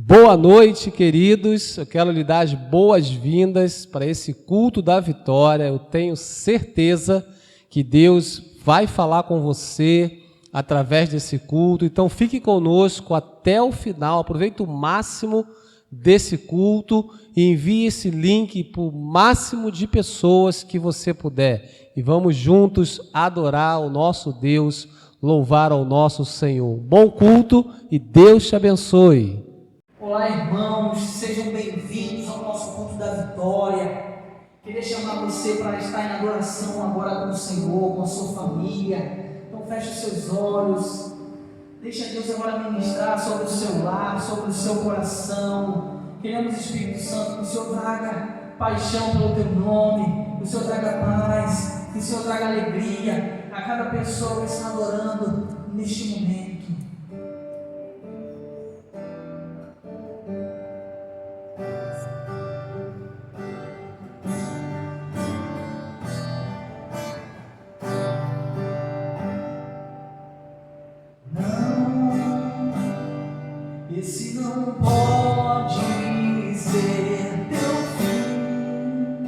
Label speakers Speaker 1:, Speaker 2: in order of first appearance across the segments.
Speaker 1: Boa noite, queridos. Eu quero lhe dar as boas-vindas para esse culto da vitória. Eu tenho certeza que Deus vai falar com você através desse culto. Então, fique conosco até o final. Aproveite o máximo desse culto e envie esse link para o máximo de pessoas que você puder. E vamos juntos adorar o nosso Deus, louvar ao nosso Senhor. Bom culto e Deus te abençoe.
Speaker 2: Olá, irmãos, sejam bem-vindos ao nosso culto da vitória. Queria chamar você para estar em adoração agora com o Senhor, com a sua família. Então feche os seus olhos, deixa Deus agora ministrar sobre o seu lar, sobre o seu coração. Queremos, Espírito Santo, que o Senhor traga paixão pelo teu nome, que o Senhor traga paz, que o Senhor traga alegria a cada pessoa que está adorando neste momento. Esse não pode ser teu fim,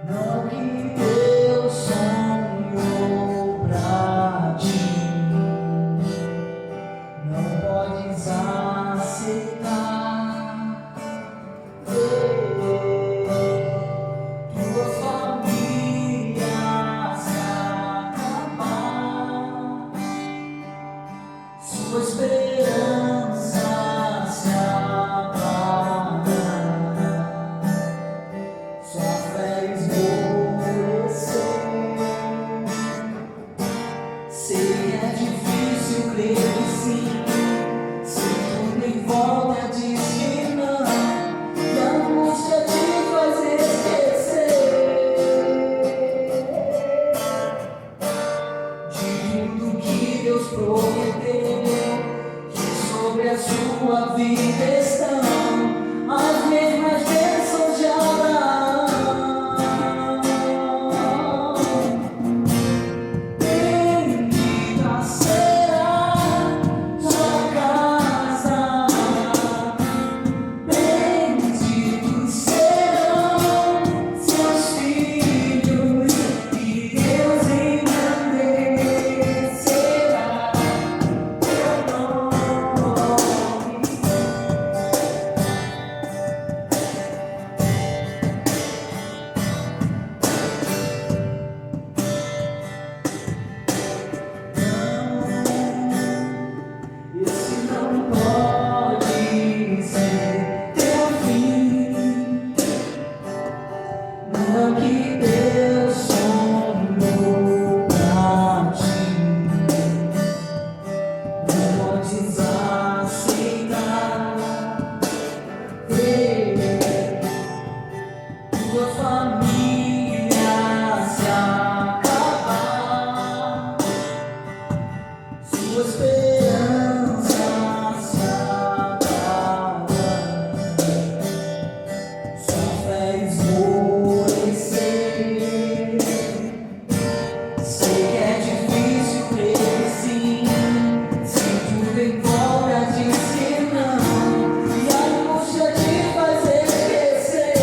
Speaker 2: não que Deus sonhou pra ti, não podes aceitar tua família se acabar, sua esperança se apagar, sua fé esmorecer. Sei que é difícil crer que sim, se tudo em volta diz que não, e a angústia te faz esquecer de tudo que Deus prometeu, que sobre a sua vida estão as mesmas bênçãos de Abraão. Bendita será sua casa, benditos serão seus filhos, e Deus engrandecerá teu nome. Esse não pode ser teu fim, não que Deus sonhou pra ti, não podes aceitar tua família se acabar, sua esperança se apagar, sua fé esmorecer. Sei que é difícil crer que sim, se tudo em volta diz que não, e a angústia te faz esquecer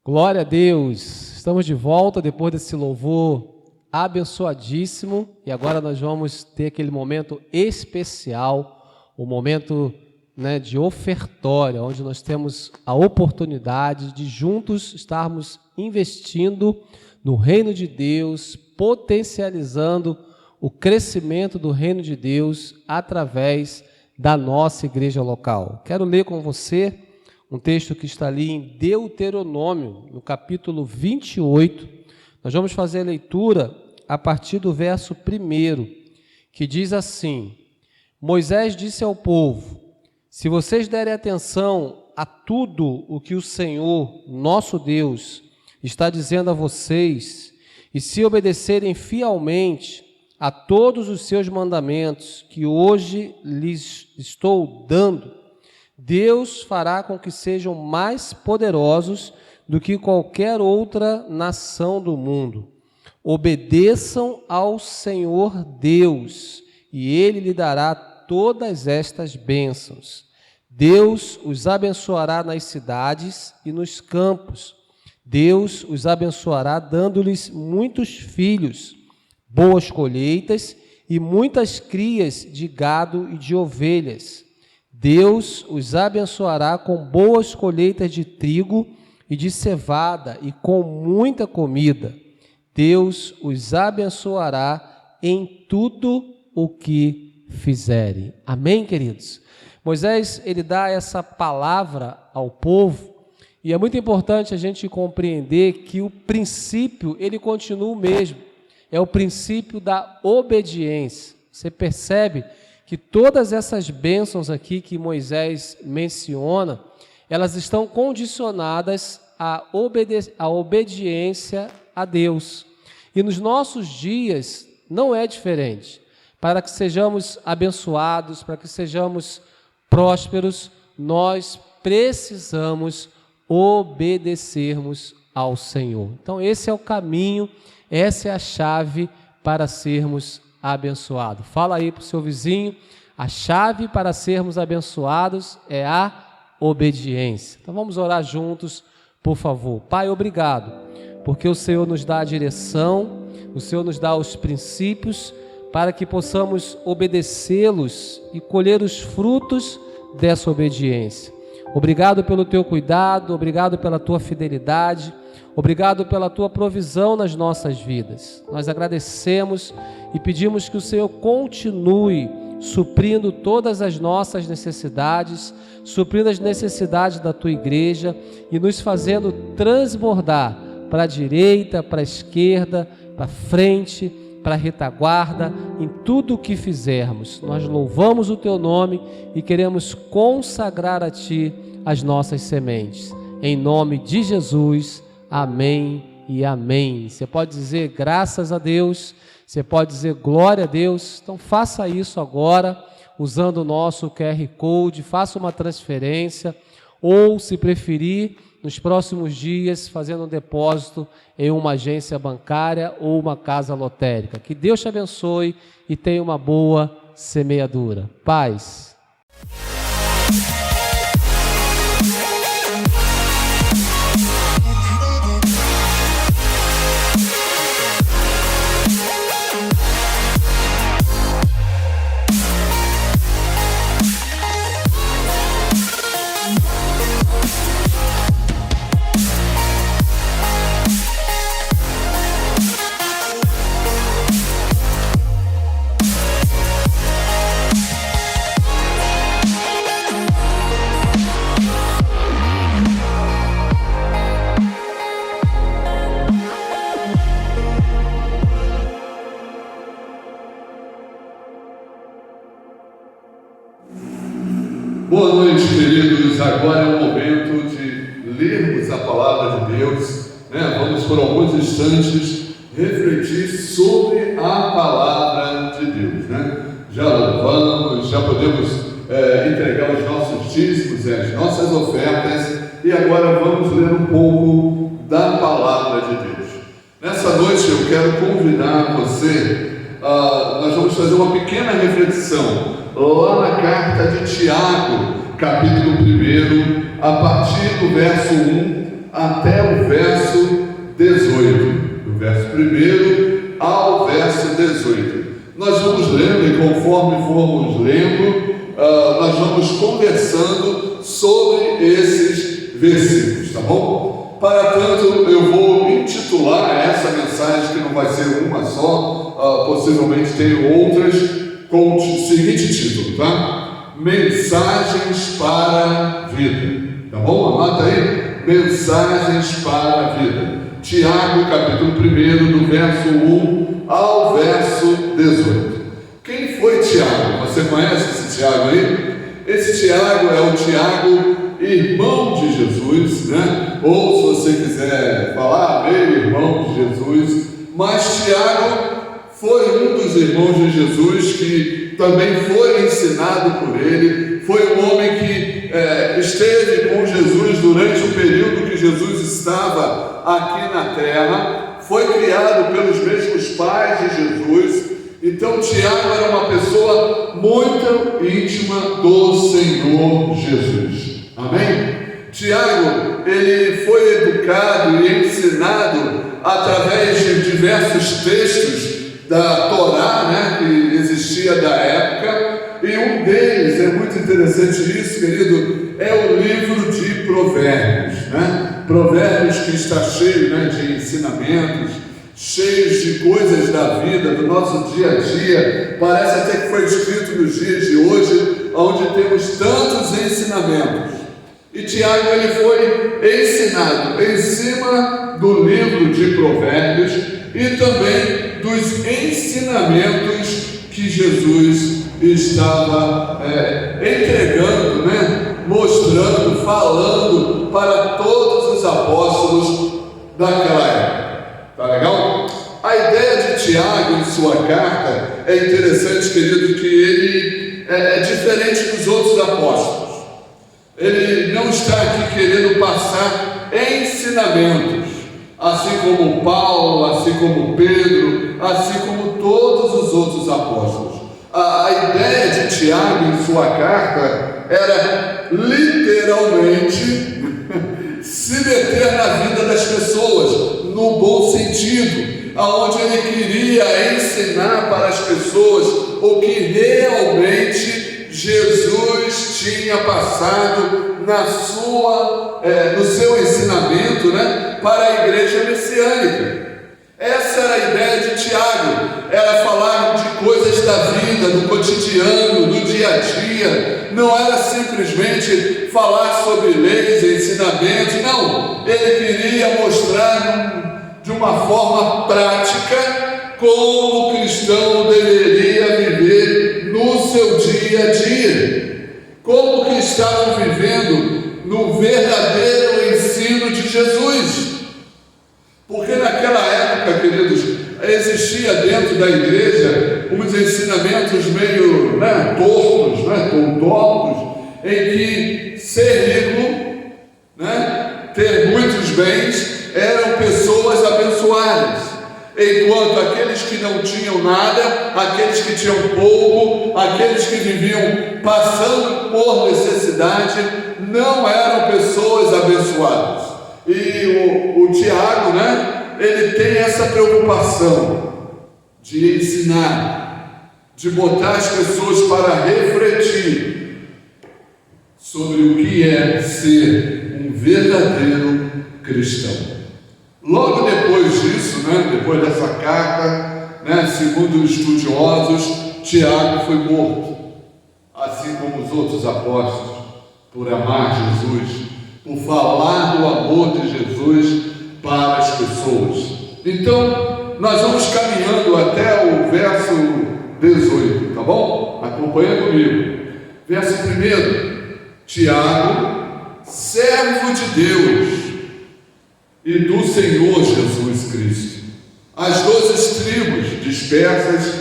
Speaker 1: Glória a Deus! Estamos de volta depois desse louvor abençoadíssimo e agora nós vamos ter aquele momento especial, o momento, de ofertório, onde nós temos a oportunidade de juntos estarmos investindo no reino de Deus, potencializando o crescimento do reino de Deus através da nossa igreja local. Quero ler com você um texto que está ali em Deuteronômio, no capítulo 28. Nós vamos fazer a leitura a partir do verso 1, que diz assim: Moisés disse ao povo: se vocês derem atenção a tudo o que o Senhor, nosso Deus, está dizendo a vocês, e se obedecerem fielmente a todos os seus mandamentos que hoje lhes estou dando, Deus fará com que sejam mais poderosos do que qualquer outra nação do mundo. Obedeçam ao Senhor Deus, e Ele lhe dará todas estas bênçãos. Deus os abençoará nas cidades e nos campos. Deus os abençoará dando-lhes muitos filhos, boas colheitas e muitas crias de gado e de ovelhas. Deus os abençoará com boas colheitas de trigo e de cevada e com muita comida. Deus os abençoará em tudo o que fizerem. Amém, queridos? Moisés, ele dá essa palavra ao povo e é muito importante a gente compreender que o princípio, ele continua o mesmo. É o princípio da obediência. Você percebe que todas essas bênçãos aqui que Moisés menciona, elas estão condicionadas à obediência a Deus. E nos nossos dias não é diferente. Para que sejamos abençoados, para que sejamos prósperos, nós precisamos obedecermos ao Senhor. Então esse é o caminho, essa é a chave para sermos abençoados. Fala aí para o seu vizinho, a chave para sermos abençoados é a obediência. Então vamos orar juntos, por favor. Pai, obrigado, porque o Senhor nos dá a direção, o Senhor nos dá os princípios para que possamos obedecê-los e colher os frutos dessa obediência. Obrigado pelo teu cuidado, obrigado pela tua fidelidade, obrigado pela tua provisão nas nossas vidas. Nós agradecemos e pedimos que o Senhor continue suprindo todas as nossas necessidades, suprindo as necessidades da tua igreja e nos fazendo transbordar para a direita, para a esquerda, para a frente, para a retaguarda, em tudo o que fizermos. Nós louvamos o teu nome e queremos consagrar a ti as nossas sementes. Em nome de Jesus, amém e amém. Você pode dizer graças a Deus, você pode dizer glória a Deus. Então faça isso agora, usando o nosso QR Code, faça uma transferência, ou se preferir, nos próximos dias, fazendo um depósito em uma agência bancária ou uma casa lotérica. Que Deus te abençoe e tenha uma boa semeadura. Paz.
Speaker 3: Boa noite, queridos. Agora é o momento de lermos a palavra de Deus, Vamos por alguns instantes refletir sobre a palavra de Deus, Já louvamos, já podemos entregar os nossos dízimos e as nossas ofertas, e agora vamos ler um pouco da palavra de Deus. Nessa noite eu quero convidar você, nós vamos fazer uma pequena reflexão lá na carta de Tiago, capítulo 1, a partir do verso 1 até o verso 18, do verso 1 ao verso 18. Nós vamos lendo e conforme formos lendo, nós vamos conversando sobre esses versículos, tá bom? Para tanto, eu vou intitular essa mensagem, que não vai ser uma só, possivelmente tem outras, com o seguinte título, tá? Mensagens para a vida, tá bom? Anota aí, mensagens para a vida. Tiago, capítulo 1, do verso 1 ao verso 18. Quem foi Tiago? Você conhece esse Tiago aí? Esse Tiago é o Tiago, irmão de Jesus, né? Ou se você quiser falar, meio irmão de Jesus. Mas Tiago foi um dos irmãos de Jesus que também foi ensinado por ele. Foi um homem que esteve com Jesus durante o período que Jesus estava aqui na terra. Foi criado pelos mesmos pais de Jesus. Então Tiago era uma pessoa muito íntima do Senhor Jesus. Amém? Tiago, ele foi educado e ensinado através de diversos textos da Torá, né, que existia da época, e um deles, é muito interessante isso, querido, é o livro de Provérbios, né? Provérbios que está cheio, né, de ensinamentos, cheios de coisas da vida, do nosso dia a dia. Parece até que foi escrito nos dias de hoje, onde temos tantos ensinamentos. E Tiago, ele foi ensinado em cima do livro de Provérbios e também dos ensinamentos que Jesus estava entregando, né? Mostrando, falando para todos os apóstolos daquela época. Tá legal? A ideia de Tiago em sua carta é interessante, querido, que ele é diferente dos outros apóstolos. Ele não está aqui querendo passar ensinamentos, assim como Paulo, assim como Pedro, assim como todos os outros apóstolos. A ideia de Tiago em sua carta era literalmente se meter na vida das pessoas, no bom sentido, aonde ele queria ensinar para as pessoas o que realmente Jesus tinha passado no seu ensinamento, né, para a igreja messiânica. Essa era a ideia de Tiago, era falar de coisas da vida, do cotidiano, do dia a dia. Não era simplesmente falar sobre leis e ensinamentos, não. Ele queria mostrar de uma forma prática como o cristão deveria viver no seu dia a dia, como que estavam vivendo no verdadeiro ensino de Jesus. Porque naquela época, queridos, existia dentro da igreja uns ensinamentos meio tortos, tontos, em que ser rico, ter muitos bens, eram pessoas abençoadas, enquanto aqueles que não tinham nada, aqueles que tinham pouco, aqueles que viviam passando por necessidade, não eram pessoas abençoadas. E o Tiago, ele tem essa preocupação de ensinar, de botar as pessoas para refletir sobre o que é ser um verdadeiro cristão. Logo depois disso, depois dessa carta, segundo os estudiosos, Tiago foi morto, assim como os outros apóstolos, por amar Jesus, por falar do amor de Jesus para as pessoas. Então, nós vamos caminhando até o verso 18, tá bom? Acompanha comigo. Verso 1, Tiago, servo de Deus e do Senhor Jesus Cristo, as 12 tribos dispersas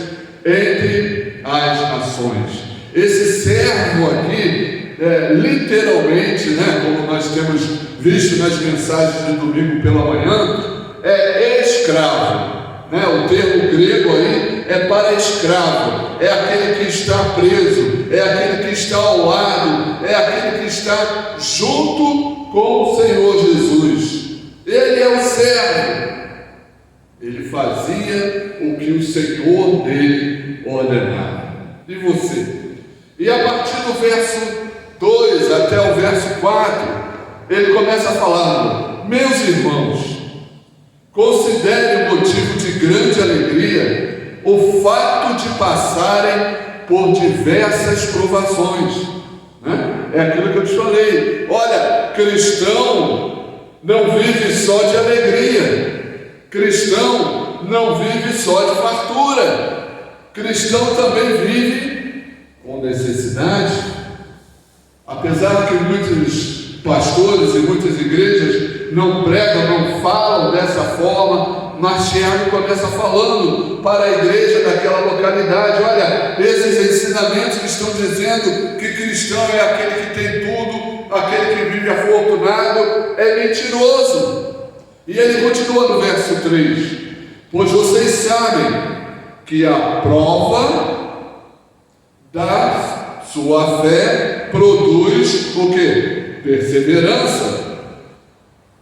Speaker 3: entre as nações. Esse servo aqui, literalmente, como nós temos visto nas mensagens de domingo pela manhã, é escravo. O termo grego aí é para escravo, é aquele que está preso, é aquele que está ao lado, é aquele que está junto com o Senhor Jesus. Ele é o servo. Ele fazia o que o Senhor dele ordenava. E você? E a partir do verso 2 até o verso 4, ele começa falando: meus irmãos, considere motivo de grande alegria o fato de passarem por diversas provações. É aquilo que eu te falei. Olha, cristão não vive só de alegria, cristão não vive só de fartura, cristão também vive com necessidade. Apesar que muitos pastores e muitas igrejas não pregam, não falam dessa forma, mas Tiago começa falando para a igreja daquela localidade: olha, esses ensinamentos que estão dizendo que cristão é aquele que tem tudo, aquele que vive afortunado, é mentiroso. E ele continua no verso 3: pois vocês sabem que a prova da sua fé produz o quê? Perseverança.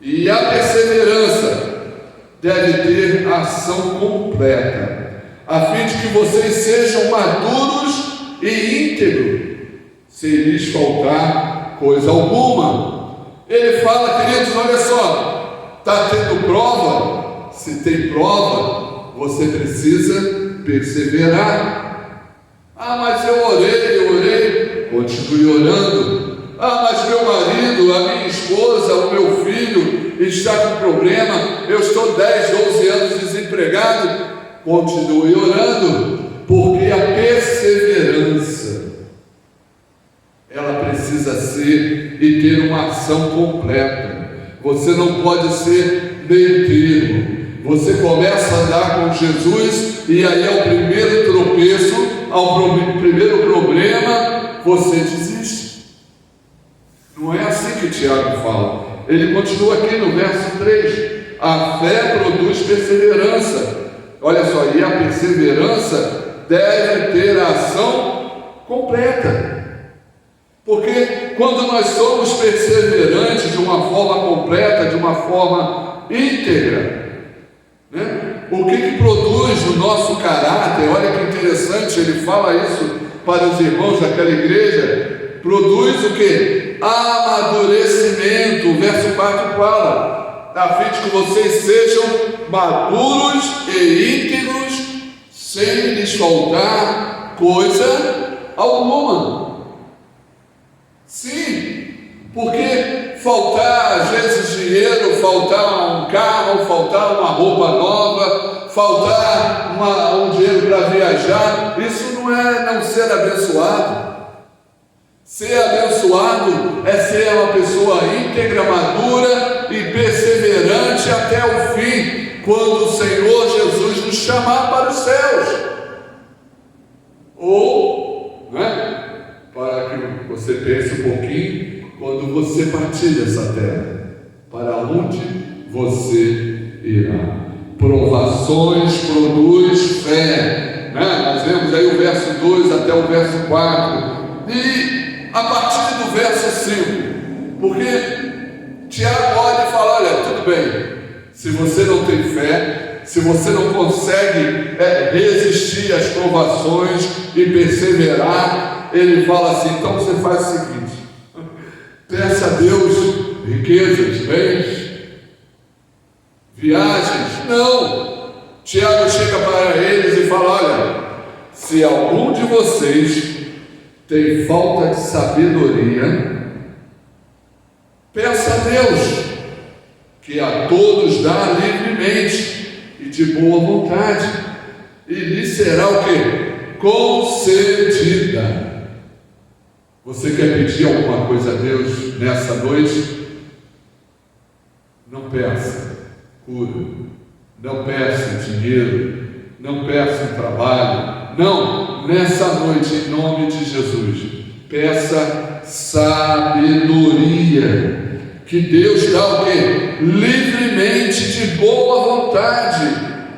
Speaker 3: E a perseverança deve ter ação completa, a fim de que vocês sejam maduros e íntegros, sem lhes faltar coisa alguma. Ele fala, queridos, olha só, está tendo prova? Se tem prova, você precisa perseverar. Ah, mas eu orei, continue orando. Ah, mas meu marido, a minha esposa, o meu filho está com problema, eu estou 10, 12 anos desempregado. Continue orando, porque a perseverança, ela precisa ser e ter uma ação completa. Você não pode ser meio termo. Você começa a andar com Jesus e aí ao primeiro tropeço, ao primeiro problema, você desiste. Não é assim que Tiago fala. Ele continua aqui no verso 3: a fé produz perseverança. Olha só, e a perseverança deve ter a ação completa. Porque quando nós somos perseverantes de uma forma completa, de uma forma íntegra, o que produz no nosso caráter? Olha que interessante, ele fala isso para os irmãos daquela igreja. Produz o que? Amadurecimento. O verso 4 fala: a fim de que vocês sejam maduros e íntegros, sem lhes faltar coisa alguma. Sim, porque faltar às vezes dinheiro, faltar um carro, faltar uma roupa nova, faltar um dinheiro para viajar, isso não é não ser abençoado. Ser abençoado é ser uma pessoa íntegra, madura e perseverante até o fim, quando o Senhor Jesus nos chamar para os céus. Ou, para que você pense um pouquinho, quando você partir dessa terra, para onde você irá. Provações produz fé. Nós vemos aí o verso 2 até o verso 4. E a partir do verso 5, porque Tiago olha e fala: olha, tudo bem, se você não tem fé, se você não consegue resistir às provações e perseverar, ele fala assim: então você faz o seguinte, peça a Deus riquezas, bens, viagens. Não, Tiago chega para eles e fala: olha, se algum de vocês tem falta de sabedoria, peça a Deus, que a todos dá livremente e de boa vontade, e lhe será o quê? Concedida. Você quer pedir alguma coisa a Deus nessa noite? Não peça cura, não peça dinheiro, não peça um trabalho. Não, nessa noite, em nome de Jesus, peça sabedoria, que Deus dá o quê? Livremente, de boa vontade,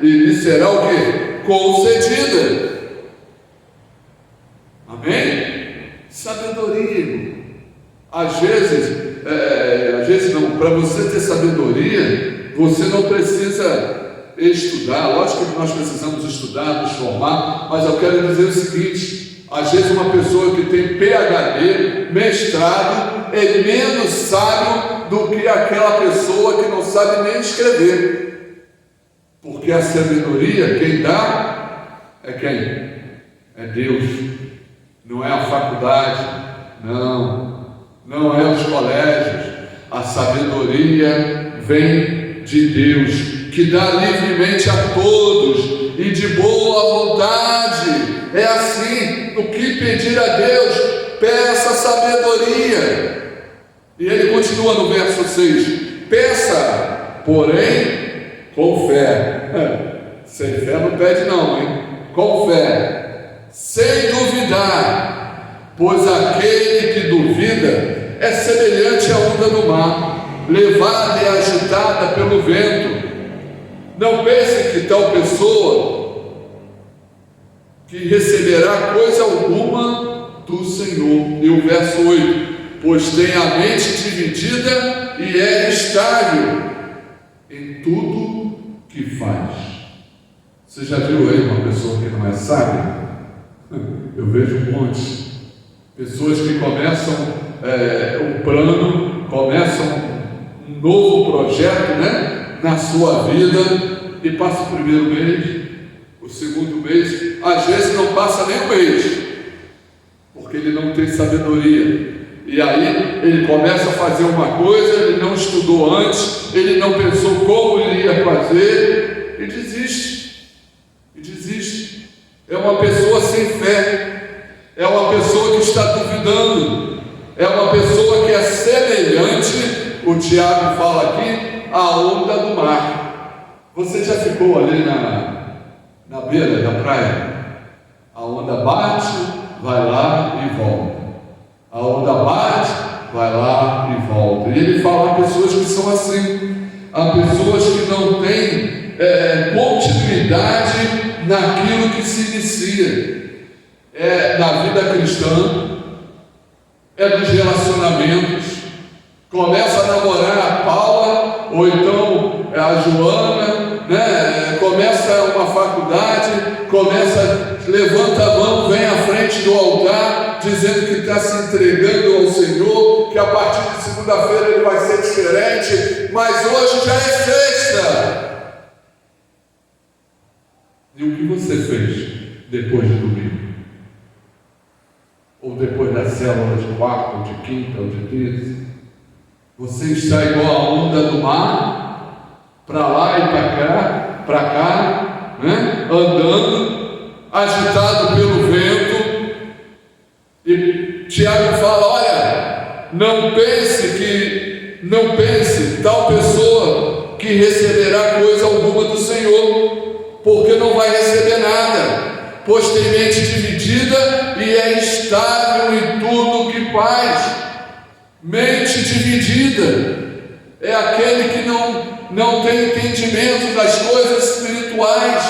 Speaker 3: e lhe será o quê? Concedida. Amém? Sabedoria. Às vezes não, para você ter sabedoria, você não precisa estudar. Lógico que nós precisamos estudar, nos formar, mas eu quero dizer o seguinte: às vezes uma pessoa que tem PhD, mestrado, é menos sábio do que aquela pessoa que não sabe nem escrever, porque a sabedoria quem dá é quem? É Deus. Não é a faculdade, não é os colégios. A sabedoria vem de Deus, que dá livremente a todos e de boa vontade. É assim: o que pedir a Deus, peça sabedoria. E ele continua no verso 6: peça, porém, com fé. Sem fé não pede não, hein? Com fé, sem duvidar, pois aquele que duvida é semelhante à onda do mar, levada e agitada pelo vento. Não pense que tal pessoa que receberá coisa alguma do Senhor. E o verso 8: pois tem a mente dividida e é estável em tudo que faz. Você já viu aí uma pessoa que não é sábia? Eu vejo um monte. Pessoas que começam um plano, começam um novo projeto, na sua vida, e passa o primeiro mês, o segundo mês, às vezes não passa nem um mês, porque ele não tem sabedoria. E aí ele começa a fazer uma coisa, ele não estudou antes, ele não pensou como ele ia fazer, e desiste. É uma pessoa sem fé, é uma pessoa que está duvidando, é uma pessoa que é semelhante, o Tiago fala aqui, à onda do mar. Você já ficou ali na beira da praia? A onda bate, vai lá e volta. A onda bate, vai lá e volta. E ele fala: há pessoas que são assim, há pessoas que não têm continuidade naquilo que se inicia. Na vida cristã, nos relacionamentos. Começa a namorar a Paula, ou então a Joana, começa uma faculdade, levanta a mão, vem à frente do altar, dizendo que está se entregando ao Senhor, que a partir de segunda-feira ele vai ser diferente, mas hoje já é sexta. E o que você fez depois de domingo? Ou depois da célula de quarta, ou de quinta, ou de terça? Você está igual a onda do mar, para lá e para cá, andando, agitado pelo vento. E Tiago fala: olha, não pense tal pessoa que receberá coisa alguma do Senhor, porque não vai receber nada, pois tem mente dividida e é estável em tudo que faz. Mente dividida é aquele que não tem entendimento das coisas espirituais,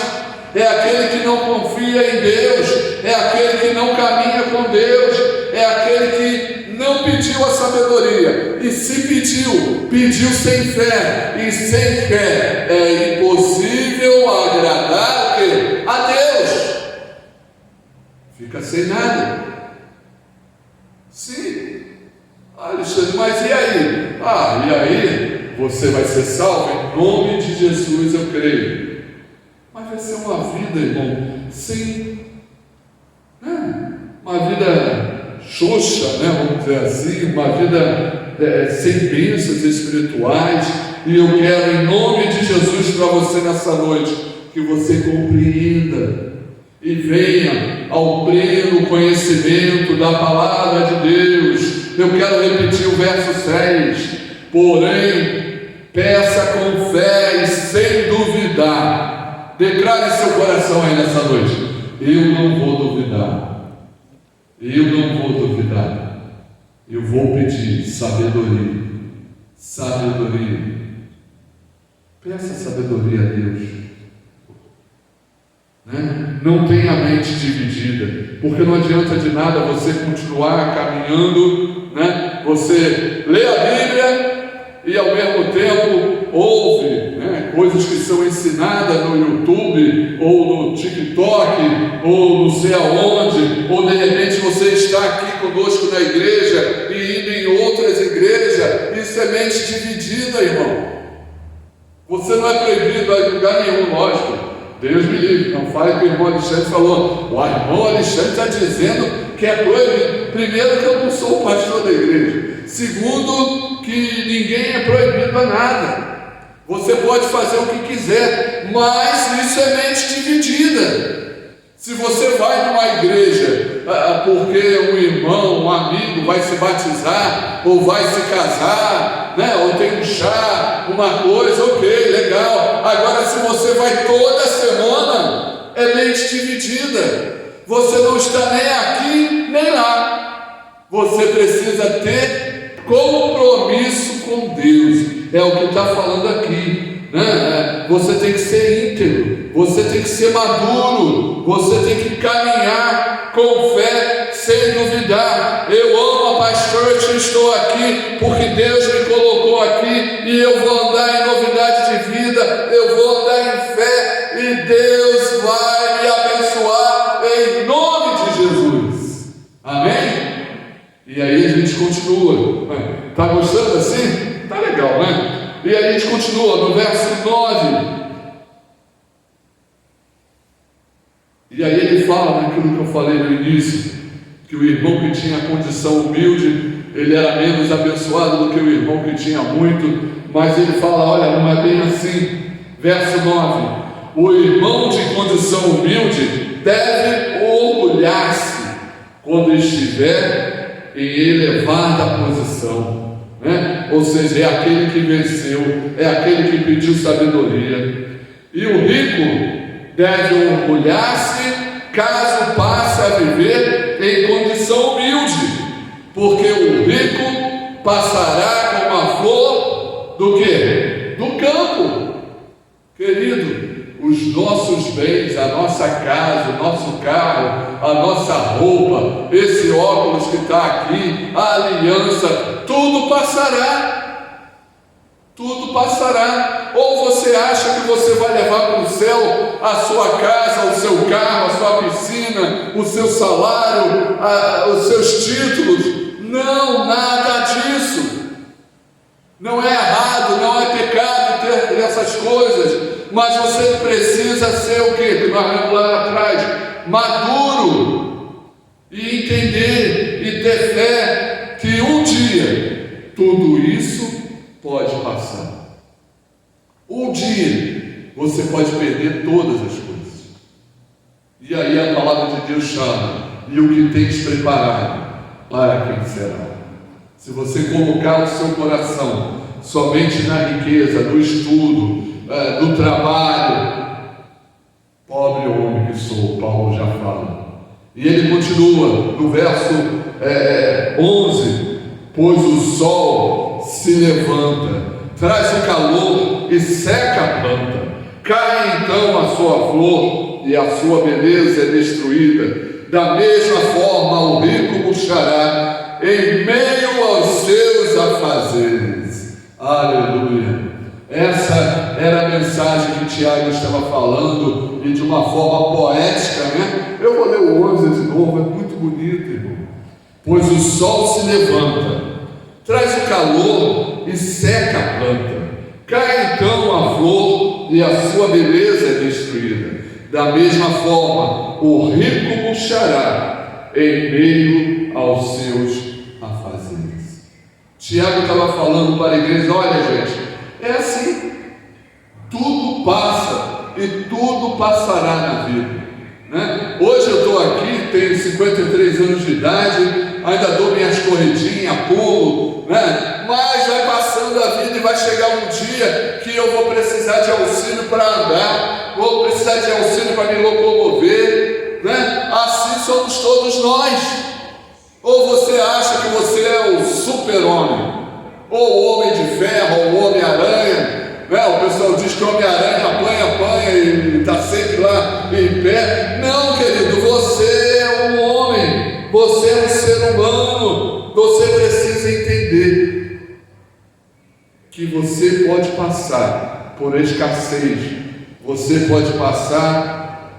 Speaker 3: é aquele que não confia em Deus, é aquele que não caminha com Deus, é aquele que não pediu a sabedoria, e se pediu sem fé, e sem fé é impossível agradar a Deus. Fica sem nada. Sim. Alexandre, mas e aí? E aí você vai ser salvo em nome de Jesus, eu creio. Mas vai ser uma vida, irmão, sem uma vida xoxa, vamos dizer assim, uma vida sem bênçãos espirituais. E eu quero, em nome de Jesus, para você nessa noite, que você compreenda e venha ao pleno conhecimento da palavra de Deus. Eu quero repetir o verso 6: porém, peça com fé e sem duvidar. Declare seu coração aí nessa noite: eu não vou duvidar, eu vou pedir sabedoria. Peça sabedoria a Deus. Não tenha a mente dividida, porque não adianta de nada você continuar caminhando, você lê a Bíblia e ao mesmo tempo ouve, né, coisas que são ensinadas no YouTube, ou no TikTok, ou não sei aonde, ou de repente você está aqui conosco na igreja e indo em outras igrejas, isso é mente dividida, irmão. Você não é proibido a ir em lugar nenhum, lógico. Deus me livre, não fale que o irmão Alexandre falou. O irmão Alexandre está dizendo que é proibido. Primeiro, que eu não sou o pastor da igreja. Segundo, que ninguém é proibido a nada. Você pode fazer o que quiser, mas isso é mente dividida. Se você vai numa igreja porque um irmão, um amigo vai se batizar, ou vai se casar, né? Ou tem um chá, uma coisa, ok, legal. Agora, se você vai toda semana, é mente dividida. Você não está nem aqui, nem lá. Você precisa ter compromisso com Deus. É o que está falando aqui, né? Você tem que ser íntegro, você tem que ser maduro, você tem que caminhar com fé, sem duvidar. Eu amo a Paz Church, estou aqui porque Deus me colocou aqui e eu vou andar em novidade de vida, eu vou andar em fé e Deus vai me abençoar em nome de Jesus. Amém? E aí a gente continua. Está gostando assim? Está legal, né? E aí a gente continua no verso 9. E aí ele fala naquilo que eu falei no início, que o irmão que tinha condição humilde, ele era menos abençoado do que o irmão que tinha muito, mas ele fala, olha, não é bem assim. Verso 9: o irmão de condição humilde deve orgulhar-se quando estiver em elevada posição, né? Ou seja, é aquele que venceu, é aquele que pediu sabedoria. E o rico deve orgulhar-se caso passe a viver em condição humilde, porque o rico passará como a flor do quê? Do campo. Querido, os nossos bens, a nossa casa, o nosso carro, a nossa roupa, esse óculos que está aqui, a aliança, tudo passará. Tudo passará. Ou você acha que você vai levar para o céu a sua casa, o seu carro, a sua piscina, o seu salário, os seus títulos? Não, nada disso. Não é errado, não é pecado ter essas coisas, mas você precisa ser o quê? Que nós vimos lá atrás, maduro, e entender e ter fé que um dia tudo isso pode passar. Um dia você pode perder todas as coisas. E aí a palavra de Deus chama: e o que tens preparado, para quem será? Se você colocar o seu coração somente na riqueza, no estudo, no trabalho, pobre homem que sou, Paulo já fala. E ele continua no verso 11: pois o sol se levanta, traz o calor e seca a planta, cai então a sua flor e a sua beleza é destruída. Da mesma forma o rico murchará em meio aos seus afazeres. Aleluia. Essa era a mensagem que Tiago estava falando, e de uma forma poética, né? Eu vou ler o 11 de novo, é muito bonito, irmão. Pois o sol se levanta, traz o calor e seca a planta, cai então a flor e a sua beleza é destruída. Da mesma forma o rico murchará em meio aos seus afazeres. Tiago estava falando para a igreja: olha, gente, é assim, tudo passa e tudo passará na vida, né? Hoje eu estou aqui, tenho 53 anos de idade, ainda dou minhas corridinhas, pulo, né? Mas vai passando a vida e vai chegar um dia que eu vou precisar de auxílio para andar, vou precisar de auxílio para me locomover, né? Assim somos todos nós. Ou você acha que você é o super-homem, ou o homem de ferro, ou o homem-aranha, né? O pessoal diz que o homem-aranha apanha e está sempre lá em pé. Não, querido, você é um homem, você é um ser humano. Você precisa entender que você pode passar por escassez, você pode passar,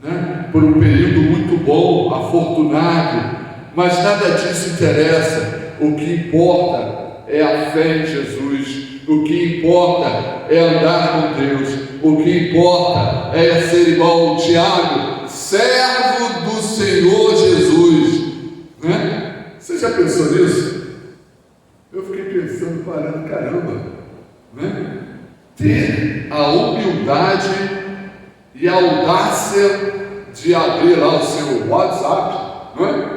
Speaker 3: né, por um período muito bom, afortunado, mas nada disso interessa. O que importa é a fé em Jesus, o que importa é andar com Deus, o que importa é ser igual ao Tiago, servo do Senhor Jesus, né? Você já pensou nisso? Eu fiquei pensando, parando, caramba, né? Ter a humildade e a audácia de abrir lá o seu WhatsApp, né?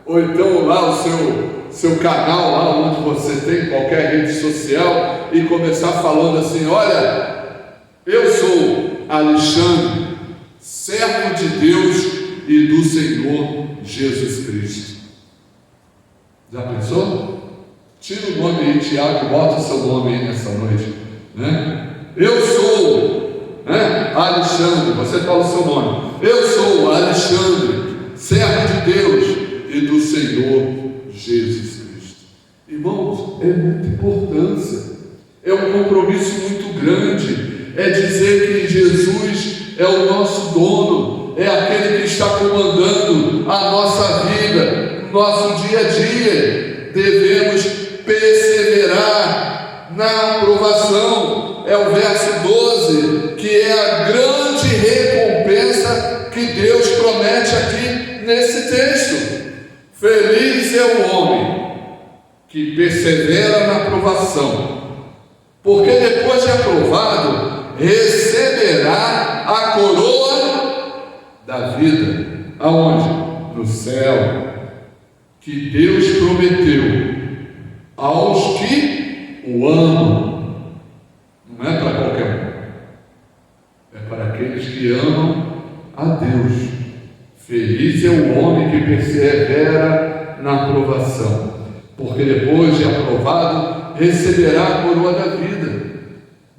Speaker 3: Ou então lá o seu canal, lá onde você tem qualquer rede social, e começar falando assim: olha, eu sou Alexandre, servo de Deus e do Senhor Jesus Cristo. Já pensou? Tira o nome aí, Tiago, e bota o seu nome aí nessa noite, né? Eu sou, né, Alexandre, você fala o seu nome. Eu sou Alexandre, servo de Deus e do Senhor Jesus Cristo. Irmãos, é muita importância, é um compromisso muito grande, é dizer que Jesus é o nosso dono, é aquele que está comandando a nossa vida, o nosso dia a dia. Devemos perseverar na aprovação, é o verso 12, que é a grande recompensa que Deus promete aqui nesse texto. Feliz é o homem que persevera na aprovação, porque depois de aprovado, receberá a coroa da vida. Aonde? No céu, que Deus prometeu aos que o amam. Não é para qualquer um, é para aqueles que amam a Deus. Feliz é o homem que persevera na aprovação, porque depois de aprovado, receberá a coroa da vida.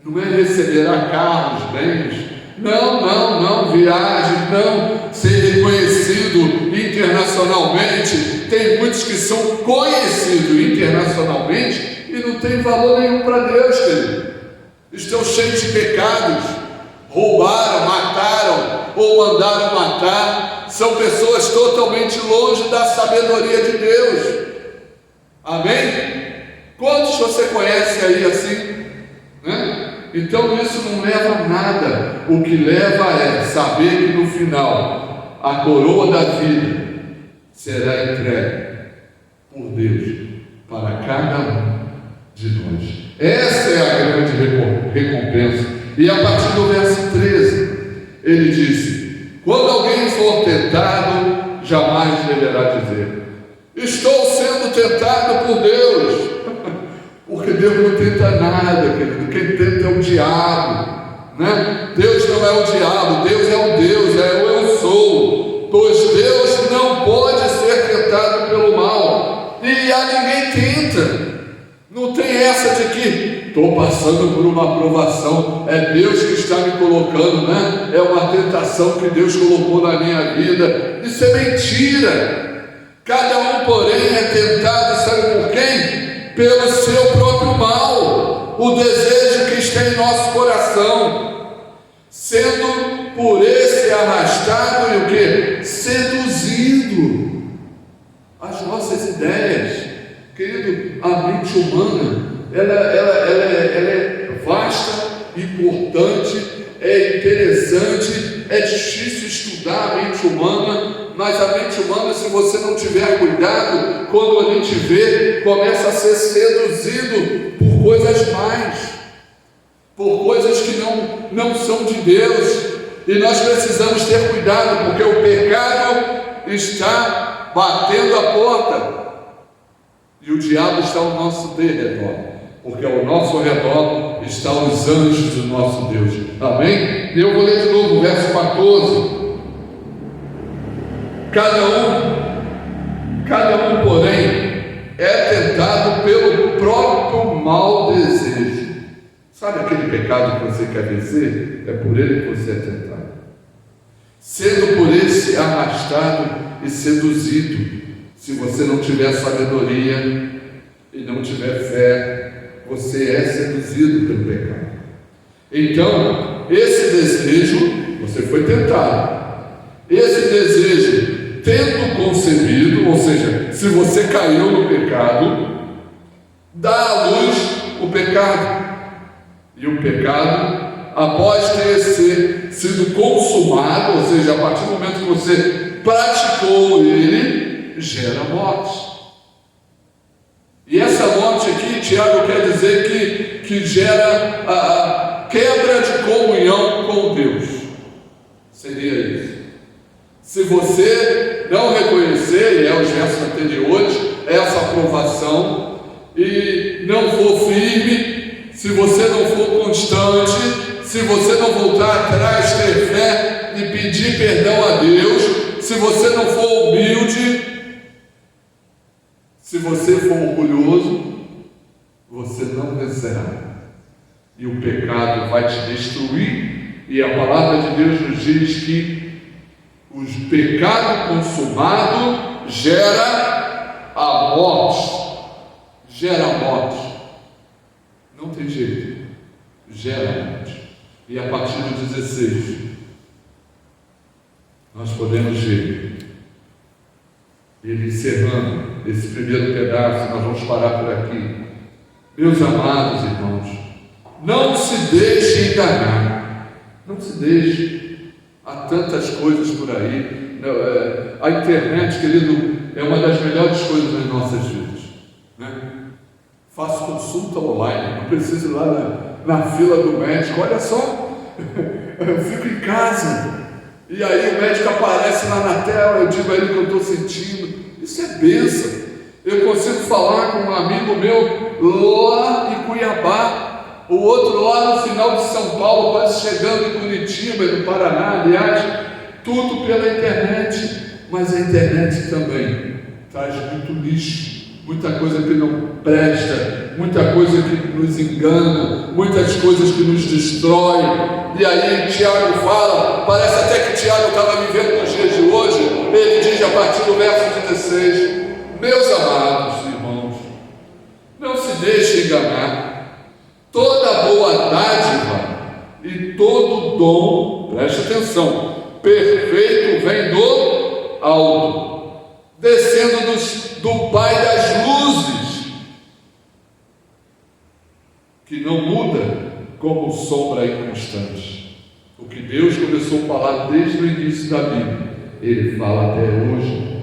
Speaker 3: Não é receberá carros, bens, não, viagem, não, ser reconhecido internacionalmente. Tem muitos que são conhecidos internacionalmente e não tem valor nenhum para Deus, querido. Estão cheios de pecados, roubaram, mataram ou mandaram matar. São pessoas totalmente longe da sabedoria de Deus. Amém? Quantos você conhece aí assim, né? Então isso não leva a nada. O que leva é saber que no final a coroa da vida será entregue por Deus para cada um de nós. Essa é a grande recompensa. E a partir do verso 13 ele disse: quando alguém for tentado, jamais deverá dizer: estou sendo tentado por Deus. Porque Deus não tenta nada, querido. Quem tenta é o diabo, né? Deus não é o diabo, Deus é o Deus, é o eu sou. Pois Deus não pode ser tentado pelo mal, e a ninguém tenta. Não tem essa de que estou passando por uma aprovação, é Deus que está me colocando, né? É uma tentação que Deus colocou na minha vida. Isso é mentira. Cada um, porém, é tentado, sabe por quem? Pelo seu próprio mal, o desejo que está em nosso coração, sendo por esse arrastado e o que? Seduzido às nossas ideias. Querido, a mente humana, ela é vasta, importante, é interessante, é difícil estudar a mente humana, mas a mente humana, se você não tiver cuidado, quando a gente vê, começa a ser seduzido por coisas mais, por coisas que não são de Deus, e nós precisamos ter cuidado, porque o pecado está batendo a porta, e o diabo está ao nosso derredor, porque ao nosso redor estão os anjos do nosso Deus. Amém? E eu vou ler de novo o verso 14. Cada um, porém, é tentado pelo próprio mau desejo. Sabe aquele pecado que você quer vencer? É por ele que você é tentado. Sendo por esse arrastado e seduzido. Se você não tiver sabedoria e não tiver fé, você é seduzido pelo pecado. Então, esse desejo, você foi tentado. Esse desejo, tendo concebido, ou seja, se você caiu no pecado, dá à luz o pecado. E o pecado, após ter sido consumado, ou seja, a partir do momento que você praticou ele, gera morte. E essa morte aqui, Tiago quer dizer que gera a quebra de comunhão com Deus. Seria isso. Se você não reconhecer, e é os versos anteriores, essa aprovação, e não for firme, se você não for constante, se você não voltar atrás, ter fé e pedir perdão a Deus, se você não for humilde, se você for orgulhoso, você não vencerá. E o pecado vai te destruir. E a palavra de Deus nos diz que o pecado consumado gera a morte. Gera a morte. Não tem jeito. Gera a morte. E a partir do 16, nós podemos ver, ele encerrando esse primeiro pedaço, nós vamos parar por aqui. Meus amados irmãos, não se deixe enganar. Não se deixe. Há tantas coisas por aí. A internet, querido, é uma das melhores coisas das nossas vidas, né? Faço consulta online, não preciso ir lá na fila do médico. Olha só, eu fico em casa e aí o médico aparece lá na tela, eu digo a ele o que eu estou sentindo. Isso é bênção. Eu consigo falar com um amigo meu lá em Cuiabá, o outro lá no final de São Paulo, quase chegando em Curitiba e no Paraná. Aliás, tudo pela internet. Mas a internet também traz muito lixo, muita coisa que não presta, muita coisa que nos engana, muitas coisas que nos destrói. E aí Tiago fala, parece até que Tiago estava vivendo nos dias de hoje. Ele diz a partir do verso 16: meus amados irmãos, não se deixe enganar. Toda boa dádiva e todo dom, preste atenção, perfeito vem do alto, descendo do Pai das luzes, que não muda como sombra inconstante. O que Deus começou a falar desde o início da Bíblia, Ele fala até hoje.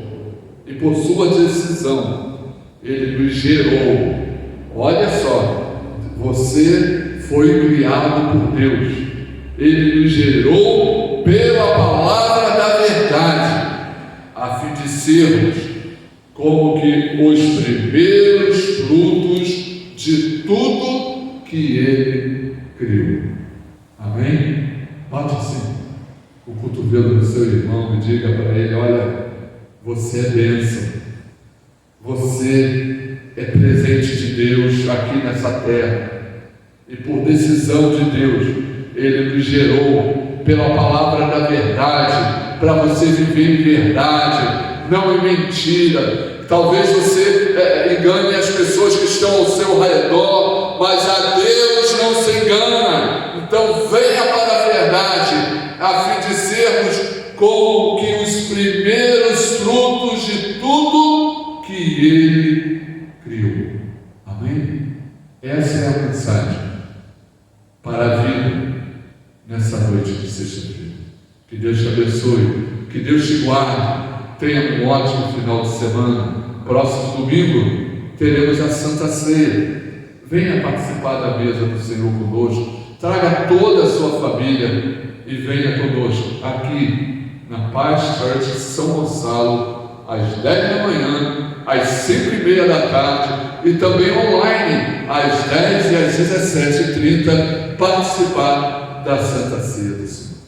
Speaker 3: E por sua decisão, Ele nos gerou. Olha só, você foi criado por Deus. Ele nos gerou pela palavra da verdade, a fim de sermos como que os primeiros frutos de tudo que Ele criou. Amém? Bate assim o cotovelo do seu irmão e diga para ele: olha, você é bênção, você é presente de Deus aqui nessa terra, e por decisão de Deus, Ele nos gerou pela palavra da verdade, para você viver em verdade, não em mentira. Talvez você engane as pessoas que estão ao seu redor, mas a Deus não se engana. Então venha para a verdade, a fim de sermos como que os primeiros frutos de tudo que Ele criou. Amém? Essa é a mensagem para a vida nessa noite de sexta-feira. Que Deus te abençoe, que Deus te guarde. Tenha um ótimo final de semana. Próximo domingo teremos a Santa Ceia. Venha participar da mesa do Senhor conosco. Traga toda a sua família e venha conosco aqui na Paz Church São Gonçalo, às 10 da manhã, às 5:30 da tarde, e também online, às 10 e às 17h30, participar da Santa Ceia do Senhor.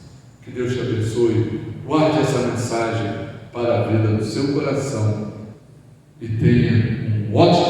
Speaker 3: Que Deus te abençoe. Guarde essa mensagem para a vida do seu coração e tenha um ótimo